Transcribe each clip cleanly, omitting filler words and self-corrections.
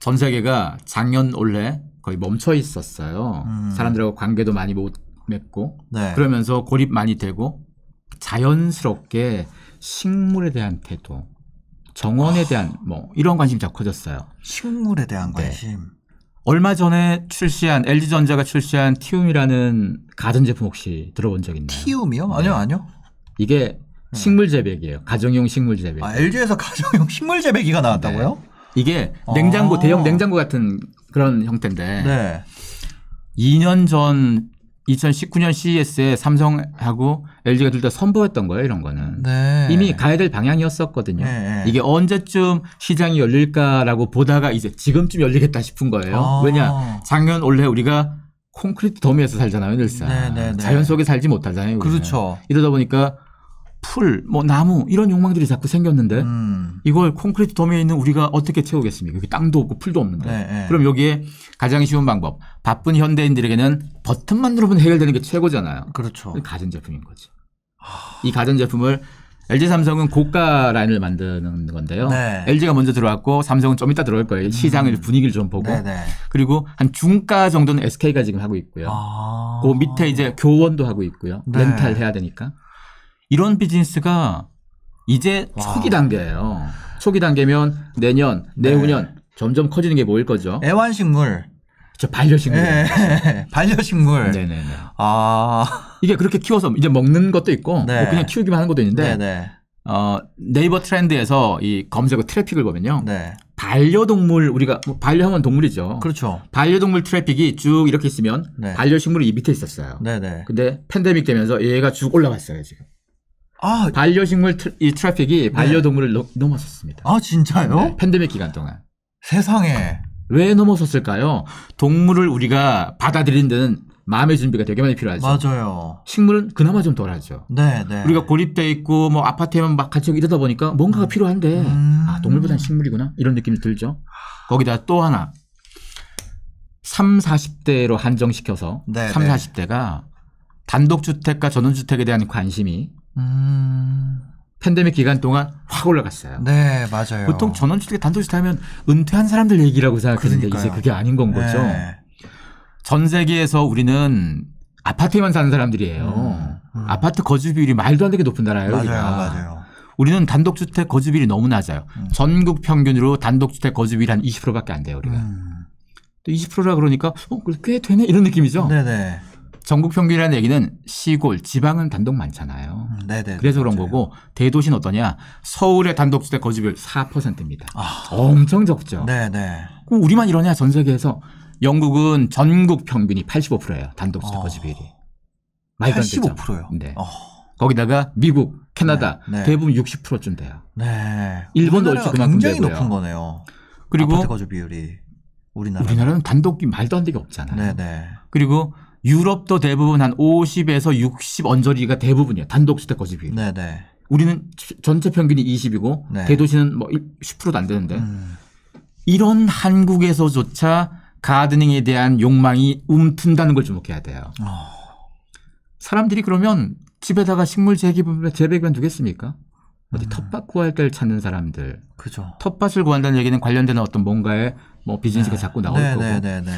전 세계가 작년 올해 거의 멈춰 있었어요. 사람들하고 관계도 많이 못 맺고 네. 그러면서 고립 많이 되고 자연스럽게 식물에 대한 태도, 정원에 대한 뭐 이런 관심이 자꾸 커졌어요. 식물에 대한 관심. 얼마 전에 출시한 LG전자가 출시한 티움이라는 가전 제품 혹시 들어본 적 있나요? 티움이요? 네. 아니요. 이게 식물 재배기예요. 가정용 식물 재배기. 아, LG에서 가정용 식물 재배기가 나왔다고요? 네. 이게 냉장고, 대형 냉장고 같은 그런 형태인데 네. 2년 전 2019년 CES에 삼성하고 LG가 둘 다 선보였던 거예요. 이런 거는. 네. 이미 가야 될 방향이었었거든요. 네. 이게 언제쯤 시장이 열릴까라고 보다가 이제 지금쯤 열리겠다 싶은 거예요. 왜냐 작년 올해 우리가 콘크리트 도미에서 살잖아요. 늘상. 네. 자연 속에 살지 못하잖아요. 우리는. 그렇죠. 이러다 보니까 풀, 뭐 나무 이런 욕망들이 자꾸 생겼는데 이걸 콘크리트 도미에 있는 우리가 어떻게 채우겠습니까? 여기 땅도 없고 풀도 없는데. 네. 그럼 여기에 가장 쉬운 방법. 바쁜 현대인들에게는 버튼만 누르면 해결되는 게 최고잖아요. 그렇죠. 가전제품인 거죠. 이 가전제품을 LG 삼성은 고가 라인을 만드는 건데요. 네. LG가 먼저 들어왔고 삼성은 좀 이따 들어올 거예요. 시장의 분위기를 좀 보고. 네네. 그리고 한 중가 정도는 SK가 지금 하고 있고요. 그 밑에 이제 교원도 하고 있고요. 네. 렌탈 해야 되니까. 이런 비즈니스가 이제 초기 단계예요. 초기 단계면 내년, 내후년 점점 커지는 게 뭐일 거죠? 애완식물. 저 반려식물. 네. 반려식물. 네네네. 아. 이게 그렇게 키워서 이제 먹는 것도 있고 네. 뭐 그냥 키우기만 하는 것도 있는데 네네. 네이버 트렌드에서 이 검색어 트래픽을 보면요. 네. 반려동물 우리가 뭐 반려하면 동물이죠. 그렇죠. 반려동물 트래픽이 쭉 이렇게 있으면 네. 반려식물이 이 밑에 있었어요. 네네. 근데 팬데믹 되면서 얘가 쭉 올라갔어요 지금. 아, 반려식물 이 트래픽이 반려동물을 넘어섰습니다. 아 진짜요? 네, 팬데믹 기간 동안. 세상에. 왜 넘어섰을까요? 동물을 우리가 받아들이는 데는 마음의 준비가 되게 많이 필요하죠. 맞아요. 식물은 그나마 좀 덜하죠. 네네. 우리가 고립돼 있고 뭐 아파트에만 막 같이 이러다 보니까 뭔가가 필요한데 아 동물보다는 식물이구나 이런 느낌이 들죠. 거기다 또 하나 3, 40대로 한정시켜서 네네. 3, 40대가 단독주택과 전원주택에 대한 관심이 팬데믹 기간 동안 확 올라갔어요. 네, 맞아요. 보통 전원주택 단독주택 하면 은퇴한 사람들 얘기라고 생각했는데 이제 그게 아닌 건 거죠. 네. 전 세계에서 우리는 아파트에만 사는 사람들이에요. 아파트 거주 비율이 말도 안 되게 높은 나라예요. 맞아요. 우리는 단독주택 거주 비율이 너무 낮아요. 전국 평균으로 단독주택 거주 비율이 한 20%밖에 안 돼요. 우리가. 또 20%라 그러니까 꽤 되네 이런 느낌이죠. 네네. 전국 평균이라는 얘기는 시골, 지방은 단독 많잖아요. 네네. 그래서 그런 거고 대도시는 어떠냐. 서울의 단독주택 거주비율 4%입니다. 엄청 적죠. 네네. 그럼 우리만 이러냐 전 세계에서. 영국은 전국 평균이 85%예요. 단독주택 거주비율이. 85%요? 네. 거기다가 미국, 캐나다 네. 대부분 60%쯤 돼요. 네. 일본도 얼추 그만큼 굉장히 되고요. 높은 거네요. 그리고 아파트 거주 비율이 우리나라는 단독이 말도 안 되게 없잖아요. 네네. 그리고 유럽도 대부분 한 50에서 60 언저리가 대부분이에요. 단독주택 거주 비율. 네네. 우리는 전체 평균이 20이고 네. 대도시는 뭐 10%도 안 되는데 이런 한국에서조차 가드닝에 대한 욕망이 움튼다는 걸 주목해야 돼요. 사람들이 그러면 집에다가 식물 재배기만 두겠습니까? 어디 텃밭 구할 때를 찾는 사람들. 그죠. 텃밭을 구한다는 얘기는 관련되는 어떤 뭔가의 뭐 비즈니스가 자꾸 나올 거고. 네네네.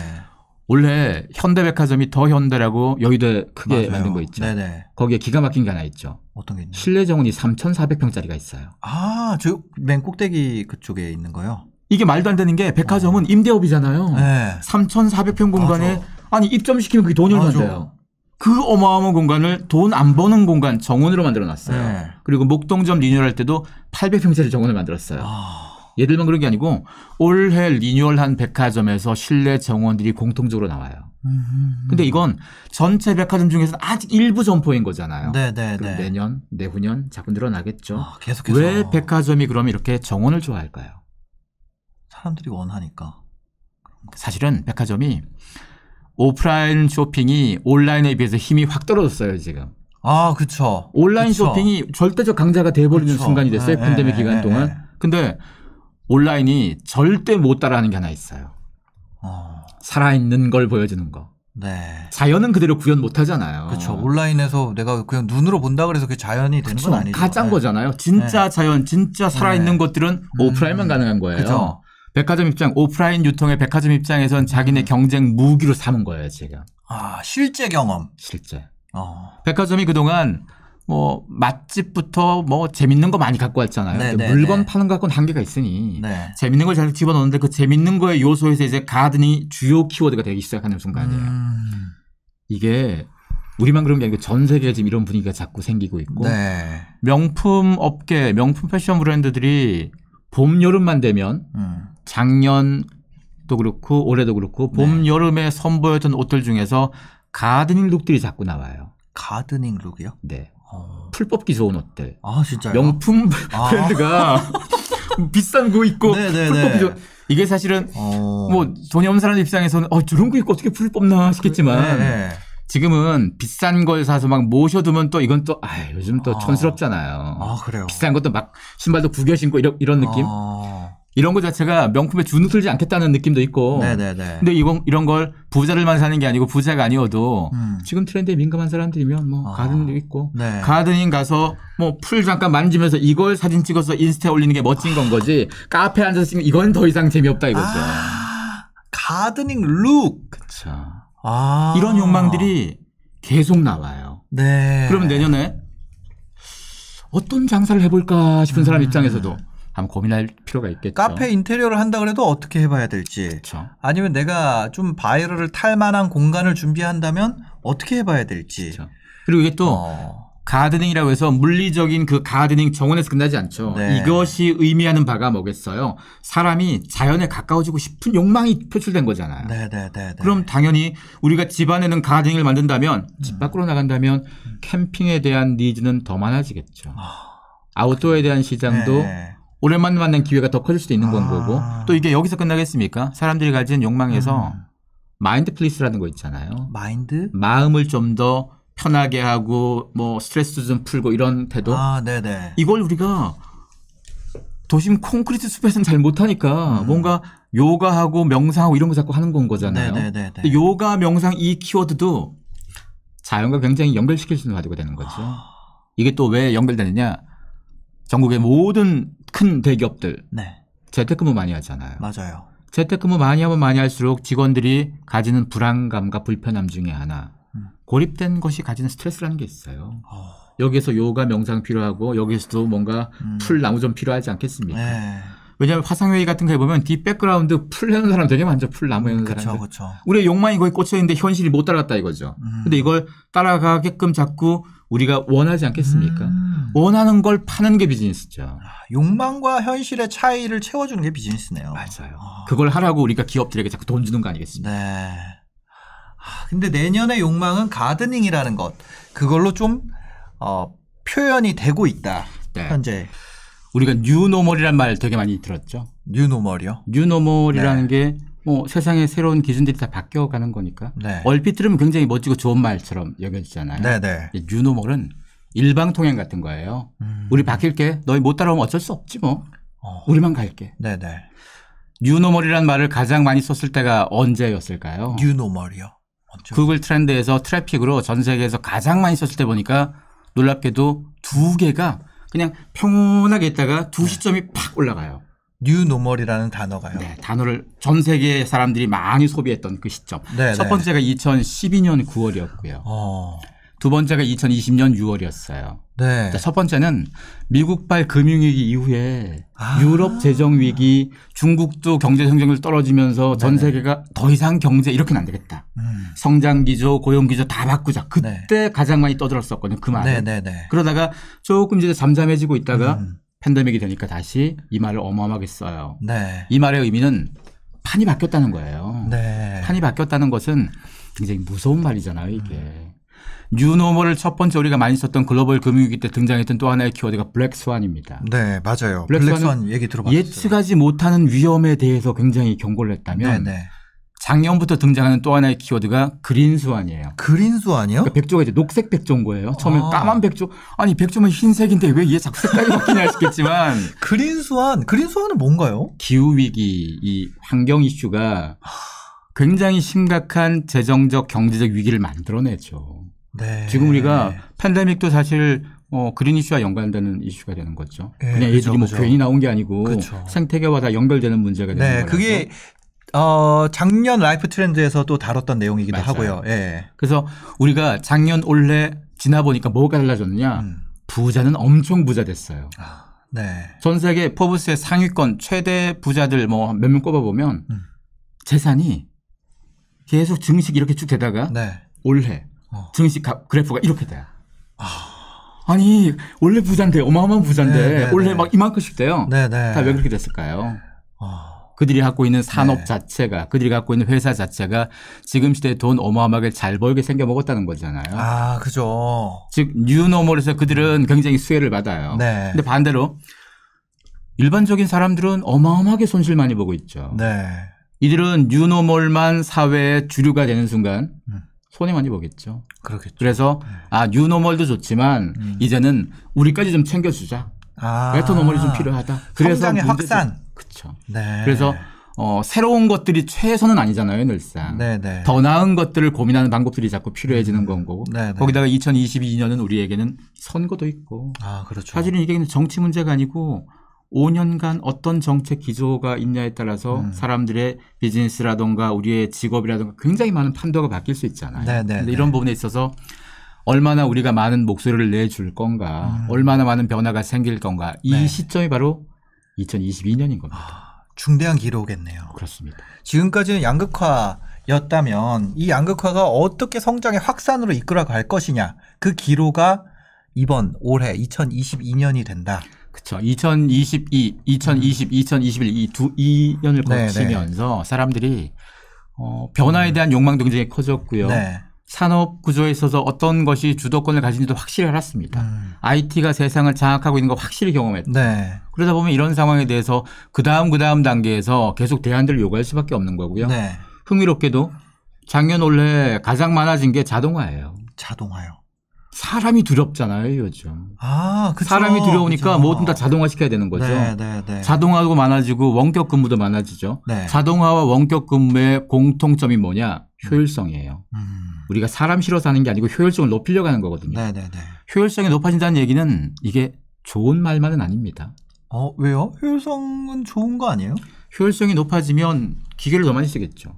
원래 현대백화점이 더 현대라고 여의도에 크게 맞아요. 만든 거 있죠. 네네. 거기에 기가 막힌 게 하나 있죠. 어떤 게 있나요? 실내 정원이 3,400평짜리가 있어요. 아, 저 맨 꼭대기 그쪽에 있는 거요? 이게 말도 안 되는 게 백화점은 임대업이잖아요. 네. 3,400평 공간에 맞아. 아니 입점시키면 그게 돈이 얼마인데요. 그 어마어마한 공간을 돈 안 버는 공간 정원으로 만들어놨어요. 네. 그리고 목동점 리뉴얼할 때도 800평짜리 정원을 만들었어요. 얘들만 그런 게 아니고 올해 리뉴얼한 백화점에서 실내 정원들이 공통적으로 나와요. 근데 이건 전체 백화점 중에서는 아직 일부 점포인 거잖아요. 네네네. 그럼 내년, 내후년 자꾸 늘어나겠죠. 계속해서. 왜 백화점이 그럼 이렇게 정원을 좋아할까요? 사람들이 원하니까. 사실은 백화점이 오프라인 쇼핑이 온라인에 비해서 힘이 확 떨어졌어요, 지금. 아, 그쵸. 온라인 그쵸. 쇼핑이 절대적 강자가 돼버리는 그쵸. 순간이 됐어요, 팬데믹 기간 동안. 네. 근데 온라인이 절대 못 따라하는 게 하나 있어요. 살아있는 걸 보여주는 거. 네. 자연은 그대로 구현 못 하잖아요. 그렇죠. 온라인에서 내가 그냥 눈으로 본다 그래서 그게 자연이 되는 건 아니죠. 가짜인 거잖아요. 진짜 자연, 진짜 살아있는 것들은 오프라인만 가능한 거예요. 그쵸. 백화점 입장, 오프라인 유통의 백화점 입장에선 자기네 경쟁 무기로 삼은 거예요, 지금. 아, 실제 경험. 실제. 어. 백화점이 그동안 뭐 맛집부터 뭐 재밌는 거 많이 갖고 왔잖아요. 네네네. 물건 파는 거 갖고는 한계가 있으니 네. 재밌는 걸 잘 집어넣는데 그 재밌는 거의 요소에서 이제 가든이 주요 키워드가 되기 시작하는 순간이에요. 이게 우리만 그런 게 아니고 전 세계에 지금 이런 분위기가 자꾸 생기고 있고 네. 명품 업계, 명품 패션 브랜드들이 봄, 여름만 되면 작년도 그렇고 올해도 그렇고 봄, 네. 여름에 선보였던 옷들 중에서 가드닝 룩들이 자꾸 나와요. 가드닝 룩이요? 네. 풀 뽑기 좋은 옷들. 아, 진짜요? 명품 브랜드가 비싼 거 입고 네네네. 풀 뽑기 좋은. 이게 사실은 뭐 돈이 없는 사람 입장에서는 저런 거 입고 어떻게 풀 뽑나 싶겠지만 네. 지금은 비싼 걸 사서 막 모셔두면 또 이건 또 요즘 또 촌스럽잖아요. 아, 그래요? 비싼 것도 막 신발도 구겨 신고 이런 느낌? 이런 거 자체가 명품에 주눅 들지 않겠다는 느낌도 있고. 네네네. 근데 이런 걸 부자들만 사는 게 아니고 부자가 아니어도 지금 트렌드에 민감한 사람들이면 뭐 가드닝 있고 네. 가드닝 가서 뭐 풀 잠깐 만지면서 이걸 사진 찍어서 인스타에 올리는 게 멋진 건 거지. 카페에 앉아서 찍는 이건 더 이상 재미없다 이거죠. 가드닝 룩. 그렇죠. 이런 욕망들이 계속 나와요. 네. 그러면 내년에 어떤 장사를 해볼까 싶은 사람 입장에서도 한번 고민할 필요가 있겠죠. 카페 인테리어를 한다 그래도 어떻게 해봐야 될지. 그렇죠. 아니면 내가 좀 바이럴을 탈 만한 공간을 준비한다면 어떻게 해봐야 될지. 그렇죠. 그리고 이게 또 가드닝이라고 해서 물리적인 그 가드닝 정원에서 끝나지 않죠. 네. 이것이 의미하는 바가 뭐겠어요. 사람이 자연에 가까워지고 싶은 욕망이 표출된 거잖아요. 네네네. 그럼 당연히 우리가 집 안에는 가드닝을 만든다면 집 밖으로 나간다면 캠핑에 대한 니즈는 더 많아지겠죠. 아웃도어에 대한 시장도 네. 오랜만에 만난 기회가 더 커질 수도 있는 건 거고 또 이게 여기서 끝나겠습니까? 사람들이 가진 욕망에서 마인드 플리스라는 거 있잖아요. 마인드? 마음을 좀 더 편하게 하고 뭐 스트레스도 좀 풀고 이런 태도. 네네. 이걸 우리가 도심 콘크리트 숲에서는 잘 못하니까 뭔가 요가하고 명상하고 이런 거 자꾸 하는 건 거잖아요. 네네네. 요가, 명상 이 키워드도 자연과 굉장히 연결시킬 수 있는 가지고 되는 거죠. 이게 또 왜 연결되느냐. 전국의 모든 큰 대기업들 네. 재택근무 많이 하잖아요. 맞아요. 재택근무 많이 하면 많이 할수록 직원들이 가지는 불안감과 불편함 중에 하나 고립된 것이 가지는 스트레스라는 게 있어요. 여기에서 요가 명상 필요하고 여기서도 뭔가 풀 나무 좀 필요하지 않겠습니까? 네. 왜냐하면 화상회의 같은 거 해보면 뒷 백그라운드 풀 해놓은 사람 되게 많죠. 풀 나무 해놓은 사람들. 그렇죠. 우리의 욕망이 거기 꽂혀있는데 현실이 못 따라갔다 이거죠. 근데 이걸 따라가게끔 자꾸 우리가 원하지 않겠습니까? 원하는 걸 파는 게 비즈니스죠. 욕망과 현실의 차이를 채워주는 게 비즈니스네요. 맞아요. 그걸 하라고 우리가 기업들에게 자꾸 돈 주는 거 아니겠습니까? 네. 근데 내년의 욕망은 가드닝이라는 것. 그걸로 좀 표현이 되고 있다. 네. 현재. 우리가 뉴노멀이라는 말 되게 많이 들었죠. 뉴노멀이요? 뉴노멀이라는 게 뭐 세상의 새로운 기준들이 다 바뀌어가는 거니까. 네. 얼핏 들으면 굉장히 멋지고 좋은 말처럼 여겨지잖아요. 네네. 뉴노멀은 일방통행 같은 거예요. 우리 바뀔게. 너희 못 따라오면 어쩔 수 없지 뭐. 우리만 갈게. 네네. 뉴노멀이라는 말을 가장 많이 썼을 때가 언제였을까요? 뉴노멀이요? 구글 트렌드에서 트래픽으로 전 세계에서 가장 많이 썼을 때 보니까 놀랍게도 2개가 그냥 평온하게 있다가 두 시점이 팍 올라가요. 뉴노멀이라는 단어가요. 네, 단어를 전 세계 사람들이 많이 소비했던 그 시점. 네네. 첫 번째가 2012년 9월이었고요. 두 번째가 2020년 6월이었어요. 네. 첫 번째는 미국발 금융위기 이후에 유럽 재정위기, 중국도 경제 성장률 떨어지면서 전 세계가 더 이상 경제 이렇게는 안 되겠다. 성장기조, 고용기조 다 바꾸자. 그때 가장 많이 떠들었었거든요. 그 말을. 네네네. 그러다가 조금 이제 잠잠해지고 있다가 팬데믹이 되니까 다시 이 말을 어마어마하게 써요. 네. 이 말의 의미는 판이 바뀌었다는 거예요. 네. 판이 바뀌었다는 것은 굉장히 무서운 말이잖아요, 이게. 뉴노멀을 첫 번째 우리가 많이 썼던 글로벌 금융위기 때 등장했던 또 하나의 키워드가 블랙스완입니다. 네, 맞아요. 블랙스완 얘기 들어봤어요. 예측하지 못하는 위험에 대해서 굉장히 경고를 했다면 네네. 작년부터 등장하는 또 하나의 키워드가 그린스완이에요. 그린스완이요? 그러니까 백조가 이제 녹색 백조인 거예요. 처음에 까만 백조. 아니 백조면 흰색인데 왜 얘 자꾸 색깔이 바뀌냐 싶겠지만 그린스완은 뭔가요? 기후위기, 이 환경 이슈가 굉장히 심각한 재정적 경제적 위기를 만들어내죠. 네. 지금 우리가 팬데믹도 사실 그린 이슈와 연관되는 이슈가 되는 거죠. 예, 그냥 그죠, 얘들이 뭐 그죠. 괜히 나온 게 아니고 그쵸. 생태계와 다 연결되는 문제가 되는 네, 거라서. 그게 작년 라이프 트렌드에서도 다뤘던 내용이기도 맞아요. 하고요. 예. 그래서 우리가 작년 올해 지나 보니까 뭐가 달라졌느냐. 부자는 엄청 부자 됐어요. 네. 전 세계 포브스의 상위권 최대 부자들 뭐 몇 명 꼽아보면 재산이 계속 증식 이렇게 쭉 되다가 네. 올해 증식 그래프가 이렇게 돼요. 아니 원래 부자인데 어마어마한 부자인데 네, 네, 올해 네. 막 이만큼씩 돼요. 네, 네. 다 왜 그렇게 됐을까요? 그들이 갖고 있는 산업 네. 자체가 그들이 갖고 있는 회사 자체가 지금 시대에 돈 어마어마하게 잘 벌게 생겨 먹었다는 거잖아요. 그죠. 즉 뉴노멀에서 그들은 굉장히 수혜를 받아요. 네. 근데 반대로 일반적인 사람들은 어마어마하게 손실 많이 보고 있죠. 네. 이들은 뉴노멀만 사회의 주류가 되는 순간 손해 많이 보겠죠. 그렇겠죠. 그래서 뉴노멀도 좋지만 이제는 우리까지 좀 챙겨주자. 베터노멀이 좀 필요하다. 그래서 성장의 확산. 그렇죠. 네. 그래서 새로운 것들이 최선은 아니잖아요, 늘상. 네, 네. 더 나은 것들을 고민하는 방법들이 자꾸 필요해지는 거고. 네, 네. 거기다가 2022년은 우리에게는 선거도 있고. 그렇죠. 사실은 이게 정치 문제가 아니고 5년간 어떤 정책 기조가 있냐에 따라서 사람들의 비즈니스라든가 우리의 직업이라든가 굉장히 많은 판도가 바뀔 수 있잖아요. 네, 네, 근데 네. 이런 부분에 있어서 얼마나 우리가 많은 목소리를 내줄 건가, 얼마나 많은 변화가 생길 건가. 이 네. 시점이 바로 2022년인 겁니다. 중대한 기로겠네요. 그렇습니다. 지금까지는 양극화였다면 이 양극화가 어떻게 성장의 확산으로 이끌어갈 것이냐. 그 기로가 올해 2022년이 된다. 그렇죠. 2022, 2020, 2021 이 2년을 네, 거치면서 사람들이 변화에 대한 욕망도 굉장히 커졌고요. 네. 산업 구조에 있어서 어떤 것이 주도권을 가진지도 확실히 알았습니다. IT가 세상을 장악하고 있는 거 확실히 경험했다. 네. 그러다 보면 이런 상황에 대해서 그 다음 단계에서 계속 대안들을 요구할 수밖에 없는 거고요. 네. 흥미롭게도 작년 올해 가장 많아진 게 자동화예요. 자동화요. 사람이 두렵잖아요, 요즘. 그쵸. 사람이 두려우니까 그쵸. 뭐든 다 자동화 시켜야 되는 거죠. 네, 네, 네. 자동화도 많아지고 원격 근무도 많아지죠. 네. 자동화와 원격 근무의 공통점이 뭐냐? 효율성이에요. 우리가 사람 실어서 하는 게 아니고 효율성을 높이려고 하는 거거든요. 네, 네, 네. 효율성이 높아진다는 얘기는 이게 좋은 말만은 아닙니다. 왜요? 효율성은 좋은 거 아니에요? 효율성이 높아지면 기계를 더 많이 쓰겠죠.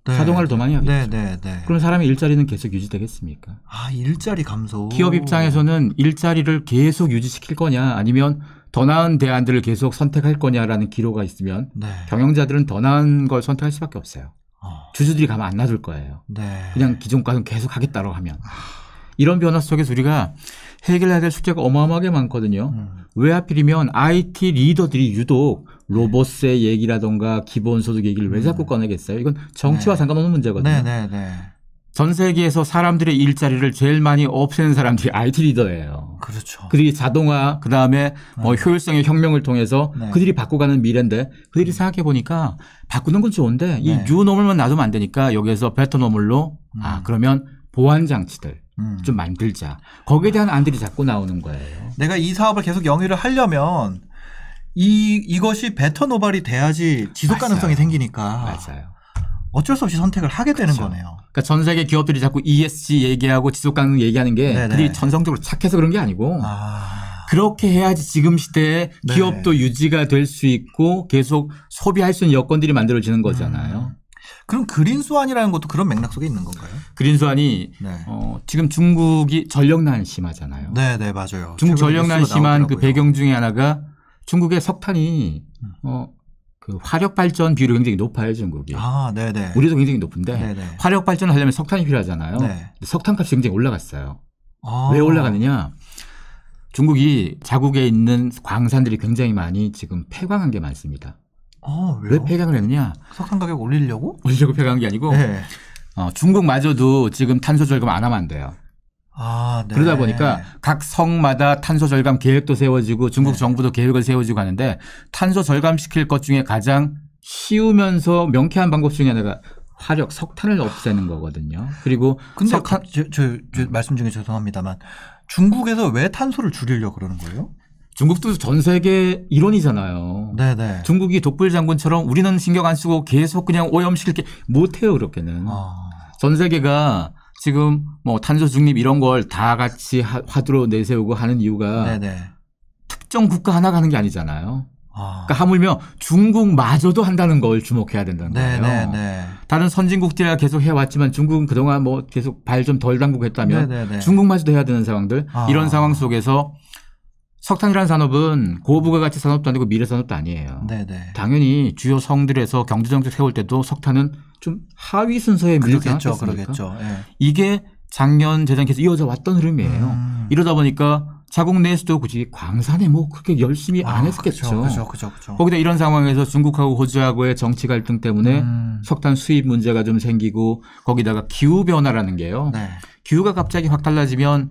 네. 자동화를 더 많이 하겠죠. 네, 네, 네. 그럼 사람의 일자리는 계속 유지되겠습니까? 일자리 감소. 기업 입장에서는 일자리를 계속 유지시킬 거냐 아니면 더 나은 대안들을 계속 선택할 거냐라는 기로가 있으면 네. 경영자들은 더 나은 걸 선택할 수밖에 없어요. 주주들이 가만 안 놔둘 거예요. 네. 그냥 기존 과는 계속 하겠다고 하면. 이런 변화 속에서 우리가 해결해야 될 숙제가 어마어마하게 많거든요. 왜 하필이면 IT 리더들이 유독 로봇의 얘기라든가 기본소득 얘기를 왜 자꾸 꺼내겠어요? 이건 정치와 네. 상관없는 문제거든요. 네, 네, 네. 전 세계에서 사람들의 일자리를 제일 많이 없애는 사람들이 IT 리더예요. 그렇죠. 그들이 자동화, 그 다음에 효율성의 혁명을 통해서 네. 그들이 바꿔가는 미래인데 그들이 생각해 보니까 바꾸는 건 좋은데 이 네. 뉴노멀만 놔두면 안 되니까 여기에서 베터노멀로 그러면 보안 장치들 좀 만들자. 거기에 대한 안들이 자꾸 나오는 거예요. 내가 이 사업을 계속 영위를 하려면 이것이 베터노멀이 돼야지 지속 가능성이 맞아요. 생기니까 맞아요. 어쩔 수 없이 선택을 하게 되는 그렇죠. 거네요. 그러니까 전 세계 기업들이 자꾸 ESG 얘기하고 지속 가능 얘기하는 게 네네. 그들이 전성적으로 착해서 그런 게 아니고 아, 그렇게 해야지 지금 시대에 네. 기업도 유지가 될 수 있고 계속 소비할 수 있는 여건들이 만들어지는 거잖아요. 그럼 그린 스완이라는 것도 그런 맥락 속에 있는 건가요? 그린스완이 네. 지금 중국이 전력난 심하잖아요. 네, 네, 맞아요. 중국 최근에 전력난 뉴스가 심한 그 나오더라고요. 배경 중에 하나가 중국의 석탄이 그 화력 발전 비율이 굉장히 높아요, 중국이. 아, 네, 네. 우리도 굉장히 높은데 네네. 화력 발전을 하려면 석탄이 필요하잖아요. 네. 근데 석탄 값이 굉장히 올라갔어요. 아. 왜 올라가느냐? 중국이 자국에 있는 광산들이 굉장히 많이 지금 폐광한 게 많습니다. 왜요? 왜 폐광을 했느냐? 석탄 가격 올리려고? 올리려고 폐광한 게 아니고 네. 중국마저도 지금 탄소 절감 안 하면 안 돼요. 아, 네. 그러다 보니까 각 성마다 탄소 절감 계획도 세워지고 중국 네. 정부도 계획을 세워지고 하는데 탄소 절감시킬 것 중에 가장 쉬우면서 명쾌한 방법 중에 하나가 화력, 석탄을 없애는 거거든요. 그리고 근데 석탄 저 말씀 중에 죄송합니다만 중국에서 왜 탄소를 줄이려고 그러는 거예요? 중국도 전 세계 일원이잖아요. 네네. 중국이 독불 장군처럼 우리는 신경 안 쓰고 계속 그냥 오염시킬 게 못해요, 그렇게는. 아. 전 세계가 지금 뭐 탄소 중립 이런 걸 다 같이 화두로 내세우고 하는 이유가 네네. 특정 국가 하나 가는 게 아니잖아요. 아. 그러니까 하물며 중국마저도 한다는 걸 주목해야 된다는 거예요. 네네네. 다른 선진국들이야 계속 해왔지만 중국은 그동안 뭐 계속 발 좀 덜 담그고 했다면 네네네. 중국마저도 해야 되는 상황들. 이런 상황 속에서 석탄이라는 산업은 고부가가치 산업도 아니고 미래 산업도 아니에요. 네네. 당연히 주요 성들에서 경제정책 세울 때도 석탄은 좀 하위 순서에 밀리지 않겠습니까? 그러겠죠. 예. 이게 작년 재정 계속 이어져 왔던 흐름이에요. 이러다 보니까 자국 내에서도 굳이 광산에 뭐 그렇게 열심히 안 했겠죠. 그렇죠. 거기다 이런 상황에서 중국하고 호주하고의 정치 갈등 때문에 석탄 수입 문제가 좀 생기고 거기다가 기후 변화라는 게요. 네. 기후가 갑자기 확 달라지면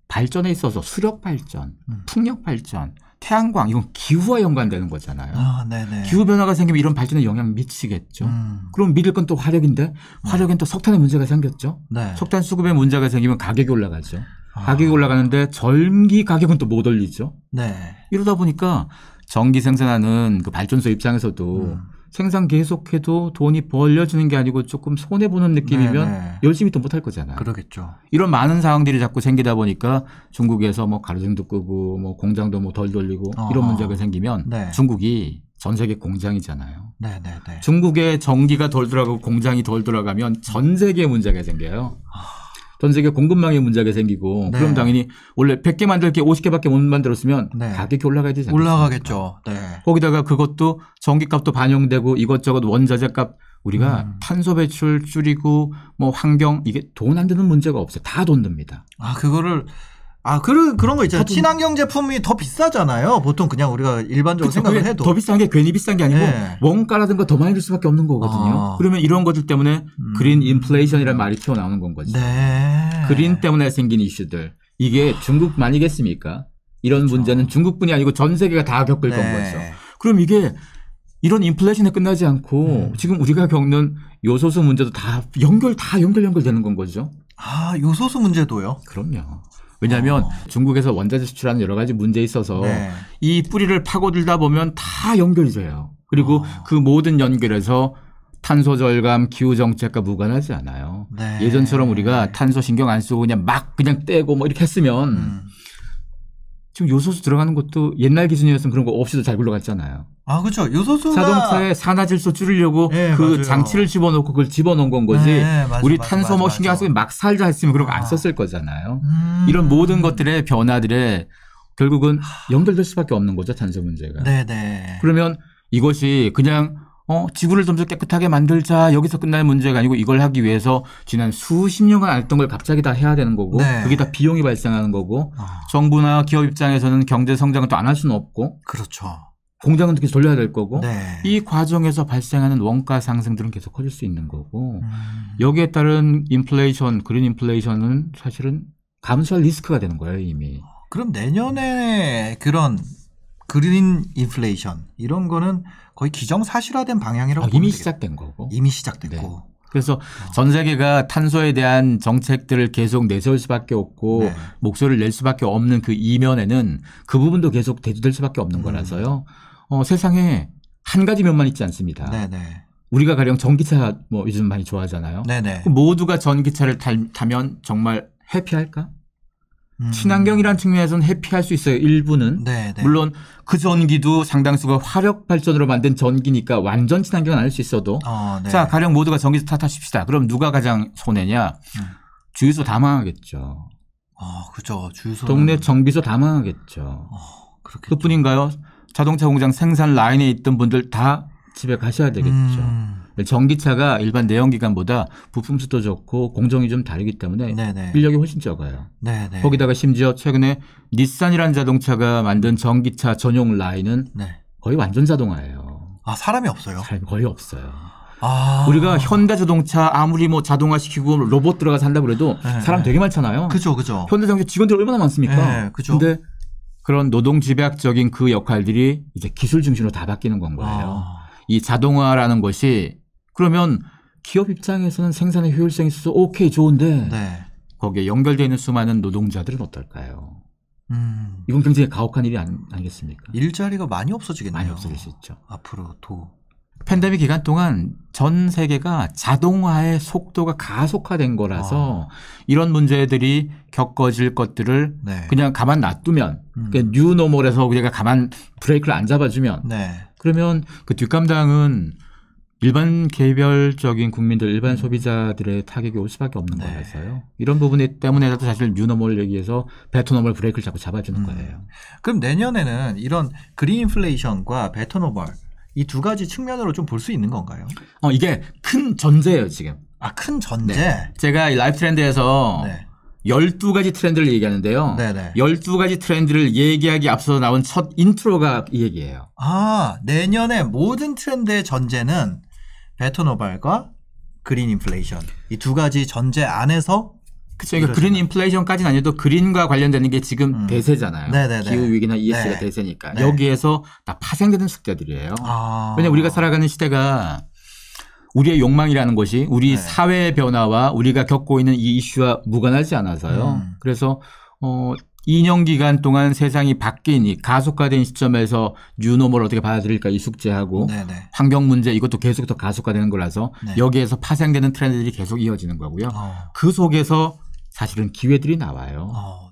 발전에 있어서 수력 발전, 풍력 발전, 태양광 이건 기후와 연관되는 거잖아요. 네네. 기후 변화가 생기면 이런 발전에 영향 미치겠죠. 그럼 믿을 건 또 화력인데 화력엔 또 석탄에 문제가 생겼죠. 네. 석탄 수급에 문제가 생기면 가격이 올라가죠. 가격이 올라가는데 전기 가격은 또 못 올리죠. 네. 이러다 보니까 전기 생산하는 그 발전소 입장에서도 생산 계속해도 돈이 벌려지는 게 아니고 조금 손해보는 느낌이면 네네. 열심히 또 못할 거잖아요. 그러겠죠. 이런 많은 상황들이 자꾸 생기다 보니까 중국에서 뭐 가로등도 끄고 뭐 공장도 뭐 덜 돌리고 이런 문제가 생기면 네. 중국이 전 세계 공장이잖아요. 네네네. 중국의 전기가 덜 돌아가고 공장이 덜 돌아가면 전 세계에 문제가 생겨요. 전 세계 공급망에 문제가 생기고 네. 그럼 당연히 원래 100개 만들 게 50개밖에 못 만들었으면 네. 가격이 올라가야 되지 않겠습니까? 올라가겠죠. 네. 거기다가 그것도 전기값도 반영되고 이것저것 원자재값 우리가 탄소 배출 줄이고 뭐 환경 이게 돈 안 드는 문제가 없어요. 다 돈 듭니다. 그런 거 있잖아요. 친환경 제품이 더 비싸잖아요. 보통 그냥 우리가 일반적으로 생각을 해도. 더 비싼 게 괜히 비싼 게 아니고 네. 원가라든가 더 많이 들 수밖에 없는 거거든요. 그러면 이런 것들 때문에 그린 인플레이션이라는 말이 튀어나오는 건 거죠. 네. 그린 때문에 생긴 이슈들. 이게 중국만이겠습니까? 이런 문제는 중국뿐이 아니고 전 세계가 다 겪을 건 거죠. 그럼 이게 이런 인플레이션에 끝나지 않고 지금 우리가 겪는 요소수 문제도 다 연결되는 건 거죠. 요소수 문제도요? 그럼요. 왜냐하면 중국에서 원자재 수출하는 여러 가지 문제에 있어서 이 뿌리를 파고들다 보면 다 연결이 돼요. 그리고 그 모든 연결에서 탄소 절감, 기후 정책과 무관하지 않아요. 네. 예전처럼 우리가 탄소 신경 안 쓰고 그냥 떼고 뭐 이렇게 했으면 지금 요소수 들어가는 것도 옛날 기준이었으면 그런 거 없이도 잘 굴러갔잖아요. 그렇죠. 요소수가 자동차에 산화질소 줄이려고 네, 그 맞아요. 장치를 집어넣고 그걸 집어넣은 건 거지. 네, 우리 탄소 뭐 신경 안 쓰고 막 살자 했으면 그런 거 안 썼을 거잖아요. 이런 모든 것들의 변화들에 결국은 연결될 수밖에 없는 거죠. 탄소 문제가. 네네. 그러면 이것이 그냥 지구를 좀 더 깨끗하게 만들자 여기서 끝날 문제가 아니고 이걸 하기 위해서 지난 수십 년간 안 했던 걸 갑자기 다 해야 되는 거고 네. 그게 다 비용이 발생하는 거고 정부나 기업 입장에서는 경제 성장을 또 안 할 수는 없고 그렇죠. 공장은 계속 돌려야 될 거고 네. 이 과정에서 발생하는 원가 상승들은 계속 커질 수 있는 거고 여기에 따른 인플레이션, 그린 인플레이션은 사실은 감수할 리스크가 되는 거예요 이미. 그럼 내년에 그런 그린 인플레이션 이런 거는 거의 기정사실화된 방향이라고 보면 이미 되겠다. 시작된 거고. 이미 시작됐고. 네. 그래서 전 세계가 탄소에 대한 정책들을 계속 내세울 수밖에 없고 네. 목소리를 낼 수밖에 없는 그 이면에는 그 부분도 계속 대두될 수밖에 없는 거라서요. 세상에 한 가지 면만 있지 않습니다. 네네. 우리가 가령 전기차 뭐 요즘 많이 좋아하잖아요. 네네. 그럼 모두가 전기차를 타면 정말 해피할까? 친환경이라는 측면에서는 해피할 수 있어요. 일부는. 네네. 물론 그 전기도 상당수가 화력 발전으로 만든 전기니까 완전 친환경은 아닐 수 있어도. 네. 자, 가령 모두가 전기차 타십시다. 그럼 누가 가장 손해냐? 주유소 다 망하겠죠. 그죠. 주유소. 동네 정비소 다 망하겠죠. 그렇겠죠. 그뿐인가요? 자동차 공장 생산 라인에 있던 분들 다 집에 가셔야 되겠죠. 전기차가 일반 내연기관보다 부품 수도 좋고 공정이 좀 다르기 때문에 네네. 인력이 훨씬 적어요. 네네. 거기다가 심지어 최근에 닛산이라는 자동차가 만든 전기차 전용 라인은 네. 거의 완전 자동화예요. 사람이 없어요. 사람이 거의 없어요. 우리가 현대자동차 아무리 뭐 자동화시키고 로봇 들어가서 한다고 그래도 사람 되게 많잖아요. 그죠. 현대자동차 직원들 얼마나 많습니까? 네, 그죠. 근데 그런 노동 집약적인 그 역할들이 이제 기술 중심으로 다 바뀌는 건 거예요. 이 자동화라는 것이 그러면 기업 입장에서는 생산의 효율성이 있어서 오케이 좋은데 네. 거기에 연결되어 있는 수많은 노동자들은 어떨까요? 이건 굉장히 가혹한 일이 아니겠습니까? 일자리가 많이 없어지겠네요. 많이 없어질 수 있죠. 앞으로 도. 팬데믹 기간 동안 전 세계가 자동화의 속도가 가속화된 거라서 이런 문제들이 겪어질 것들을 네. 그냥 가만 놔두면 그러니까 뉴노멀에서 우리가 가만 브레이크를 안 잡아주면 네. 그러면 그 뒷감당은 일반 개별적인 국민들, 일반 소비자들의 타격이 올 수밖에 없는 거라서요. 이런 부분 때문에라도 사실 뉴노멀을 얘기해서 베토노멀 브레이크를 자꾸 잡아주는 거예요. 그럼 내년에는 이런 그린 인플레이션과 베토노멀 이 두 가지 측면으로 좀 볼 수 있는 건가요? 이게 큰 전제예요, 지금. 아, 큰 전제? 네. 제가 이 라이프 트렌드에서 네. 12가지 트렌드를 얘기하는데요. 네네. 12가지 트렌드를 얘기하기 앞서 나온 첫 인트로가 이 얘기예요. 아, 내년에 모든 트렌드의 전제는 베토노멀과 그린 인플레이션 이 두 가지 전제 안에서 그렇죠. 그러니까 그린 인플레이션까지는 아니어도 그린과 관련되는 게 지금 대세잖아요. 네네네. 기후위기나 ESG가 네. 대세니까. 네. 여기에서 다 파생되는 숙제들이에요. 아. 왜냐하면 우리가 살아가는 시대가 우리의 욕망이라는 것이 우리 네. 사회의 변화와 우리가 겪고 있는 이 이슈와 무관하지 않아서요. 그래서 2년 기간 동안 세상이 바뀐 이 가속화된 시점에서 뉴노멀을 어떻게 받아들일까 이 숙제하고 네네. 환경 문제 이것도 계속 더 가속화되는 거라서 네. 여기에서 파생되는 트렌드들이 계속 이어지는 거고요. 그 속에서 사실은 기회들이 나와요.